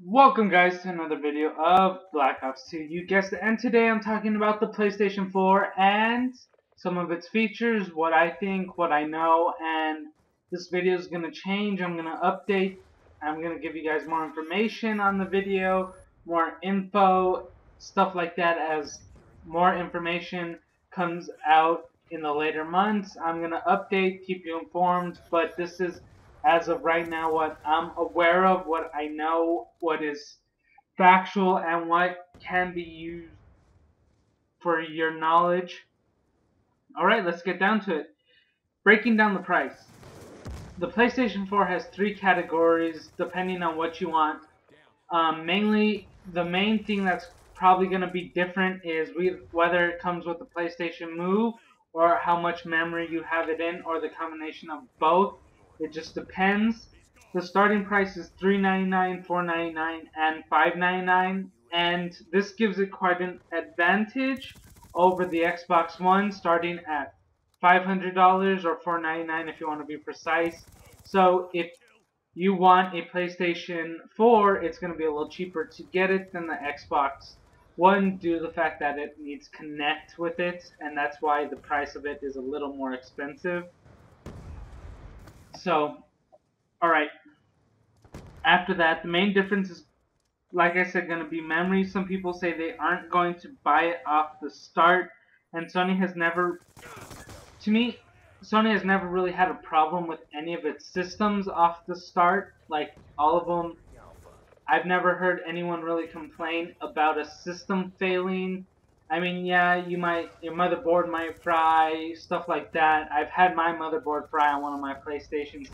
Welcome guys to another video of Black Ops 2. You guessed it, and today I'm talking about the PlayStation 4 and some of its features, what I think, what I know, and this video is going to change. I'm going to update, I'm going to give you guys more information on the video, more info, stuff like that. As more information comes out in the later months, I'm going to update, keep you informed, but this is as of right now what I'm aware of, what I know, what is factual, and what can be used for your knowledge. Alright, let's get down to it. Breaking down the price. The PlayStation 4 has three categories depending on what you want. Mainly, the main thing that's probably going to be different is whether it comes with the PlayStation Move or how much memory you have it in, or the combination of both. It just depends. The starting price is $399, $499, and $599, and this gives it quite an advantage over the Xbox One, starting at $500 or $499 if you want to be precise. So if you want a PlayStation 4, it's going to be a little cheaper to get it than the Xbox One due to the fact that it needs Connect with it, and that's why the price of it is a little more expensive. So, alright. After that, the main difference is, like I said, going to be memory. Some people say they aren't going to buy it off the start, and Sony has never, to me, Sony has never really had a problem with any of its systems off the start. Like, all of them, I've never heard anyone really complain about a system failing. I mean, yeah, your motherboard might fry, stuff like that. I've had my motherboard fry on one of my PlayStations,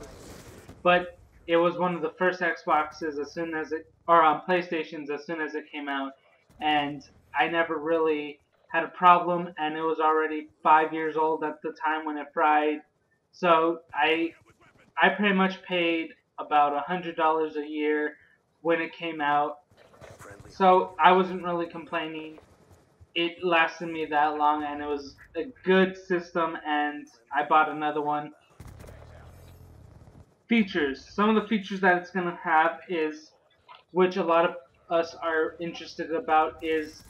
but it was one of the first Xboxes on PlayStations as soon as it came out, and I never really had a problem, and it was already 5 years old at the time when it fried. So I pretty much paid about $100 a year when it came out, so I wasn't really complaining. It lasted me that long, and it was a good system, and I bought another one. Features. Some of the features that it's going to have is, which a lot of us are interested about, is,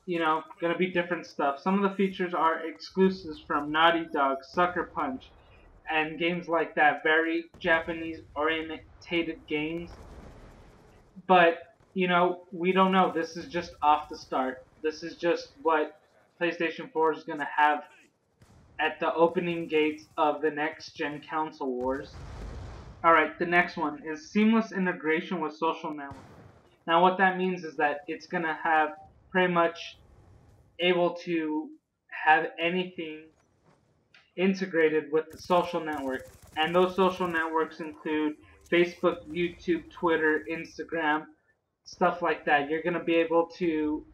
going to be different stuff. Some of the features are exclusives from Naughty Dog, Sucker Punch, and games like that. Very Japanese-oriented games. But, we don't know. This is just off the start. This is just what PlayStation 4 is going to have at the opening gates of the next-gen console wars. Alright, the next one is seamless integration with social networks. Now what that means is that it's going to have pretty much able to have anything integrated with the social network. And those social networks include Facebook, YouTube, Twitter, Instagram, stuff like that. You're going to be able to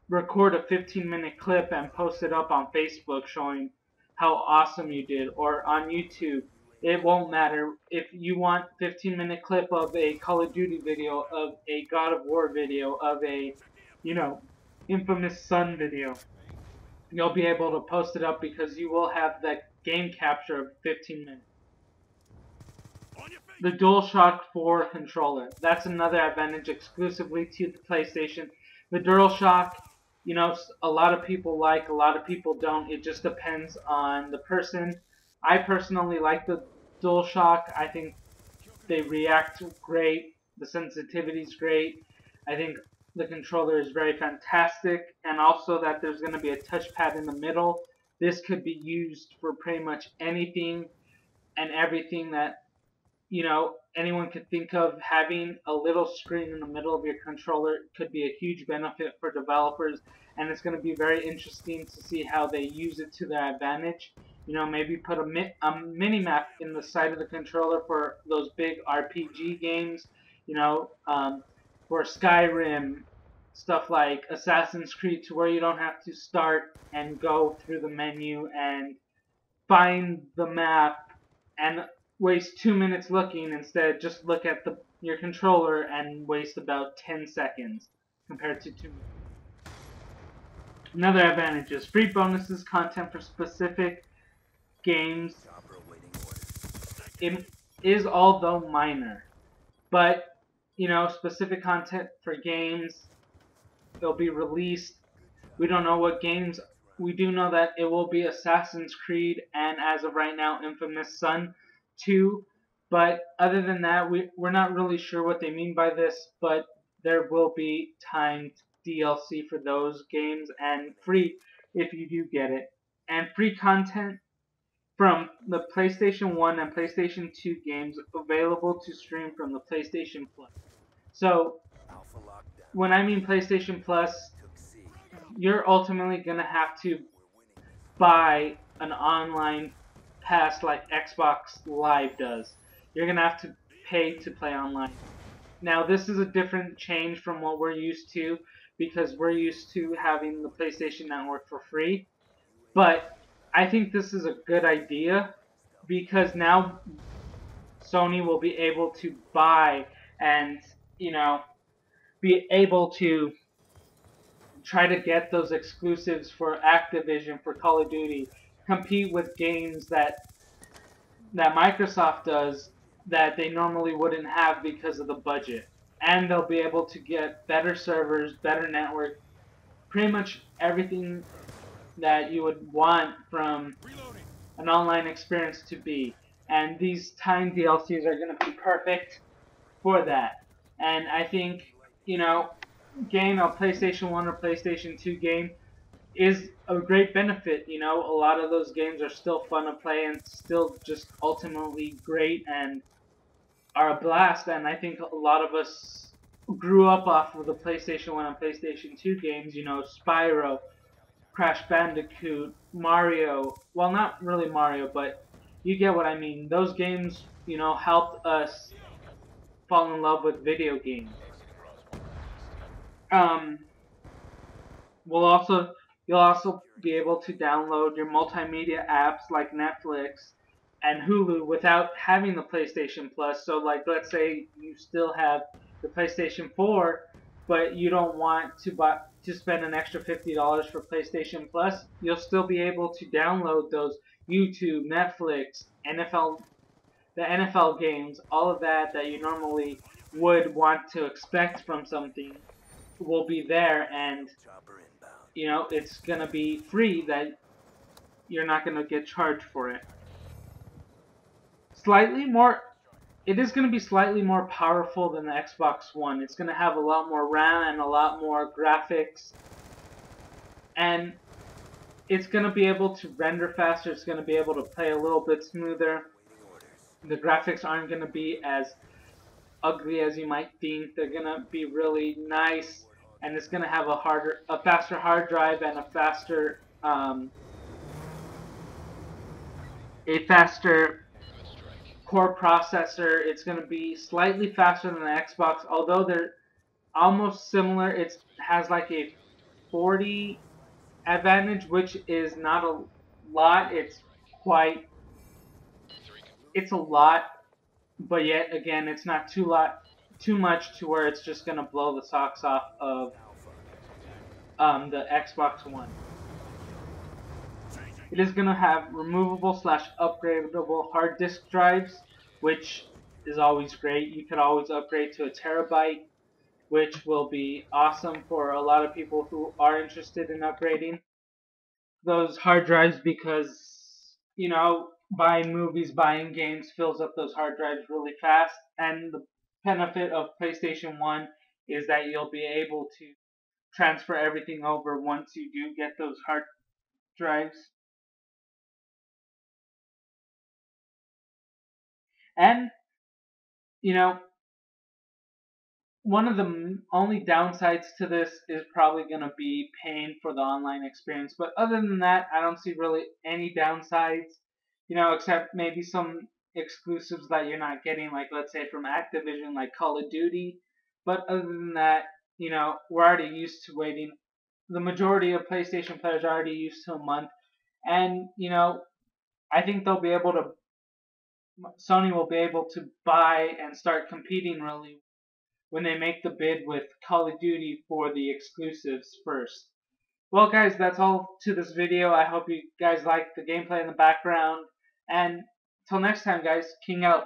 record a 15-minute clip and post it up on Facebook showing how awesome you did, or on YouTube. It won't matter. If you want 15-minute clip of a Call of Duty video, of a God of War video, of a, Infamous Sun video, you'll be able to post it up because you will have that game capture of 15 minutes. The DualShock 4 controller. That's another advantage exclusively to the PlayStation. The DualShock, a lot of people like, a lot of people don't. It just depends on the person. I personally like the DualShock. I think they react great. The sensitivity is great. I think the controller is very fantastic. And also that there's going to be a touchpad in the middle. This could be used for pretty much anything and everything that, anyone could think of. Having a little screen in the middle of your controller could be a huge benefit for developers, and it's going to be very interesting to see how they use it to their advantage. Maybe put a mini-map in the side of the controller for those big RPG games, for Skyrim, stuff like Assassin's Creed, to where you don't have to start and go through the menu and find the map and waste 2 minutes looking. Instead, just look at your controller and waste about 10 seconds compared to 2 minutes. Another advantage is free bonuses, content for specific games. It is, although minor, but specific content for games. It'll be released. We don't know what games. We do know that it will be Assassin's Creed and, as of right now, Infamous Son 2. But other than that, we're not really sure what they mean by this, but there will be timed DLC for those games and free if you do get it. And free content from the PlayStation 1 and PlayStation 2 games available to stream from the PlayStation Plus. So, when I mean PlayStation Plus, you're ultimately going to have to buy an online pass like Xbox Live does. You're going to have to pay to play online. Now, this is a different change from what we're used to because we're used to having the PlayStation Network for free. But I think this is a good idea because now Sony will be able to buy and, be able to try to get those exclusives for Activision, for Call of Duty, compete with games that Microsoft does that they normally wouldn't have because of the budget. And they'll be able to get better servers, better network, pretty much everything that you would want from an online experience to be. And these timed DLCs are going to be perfect for that. And I think, getting a PlayStation 1 or PlayStation 2 game is a great benefit. A lot of those games are still fun to play and still just ultimately great and are a blast. And I think a lot of us grew up off of the PlayStation 1 and PlayStation 2 games, Spyro, Crash Bandicoot, Mario. Well, not really Mario, but you get what I mean. Those games, helped us fall in love with video games. Um, we'll also You'll also be able to download your multimedia apps like Netflix and Hulu without having the PlayStation Plus. So, like, let's say you still have the PlayStation 4, but you don't want to spend an extra $50 for PlayStation Plus. You'll still be able to download those YouTube, Netflix, the NFL games, all of that you normally would want to expect from something will be there, and it's going to be free, that you're not going to get charged for it. It is going to be slightly more powerful than the Xbox One. It's going to have a lot more RAM and a lot more graphics, and it's going to be able to render faster. It's going to be able to play a little bit smoother. The graphics aren't going to be as ugly as you might think. They're going to be really nice, and it's going to have a faster hard drive and a faster core processor. It's going to be slightly faster than the Xbox, although they're almost similar. It has like a 40 advantage, which is not a lot. It's a lot, but yet again, it's not too much to where it's just going to blow the socks off of the Xbox One. It is going to have removable / upgradable hard disk drives, which is always great. You could always upgrade to a terabyte, which will be awesome for a lot of people who are interested in upgrading those hard drives because, buying movies, buying games fills up those hard drives really fast. And the benefit of PlayStation 1 is that you'll be able to transfer everything over once you do get those hard drives. And, one of the only downsides to this is probably going to be paying for the online experience. But other than that, I don't see really any downsides, except maybe some exclusives that you're not getting, like, let's say, from Activision, like Call of Duty. But other than that, we're already used to waiting. The majority of PlayStation players are already used to a month. And, I think Sony will be able to buy and start competing really when they make the bid with Call of Duty for the exclusives first. Well, guys, that's all to this video. I hope you guys liked the gameplay in the background. And till next time, guys, King out.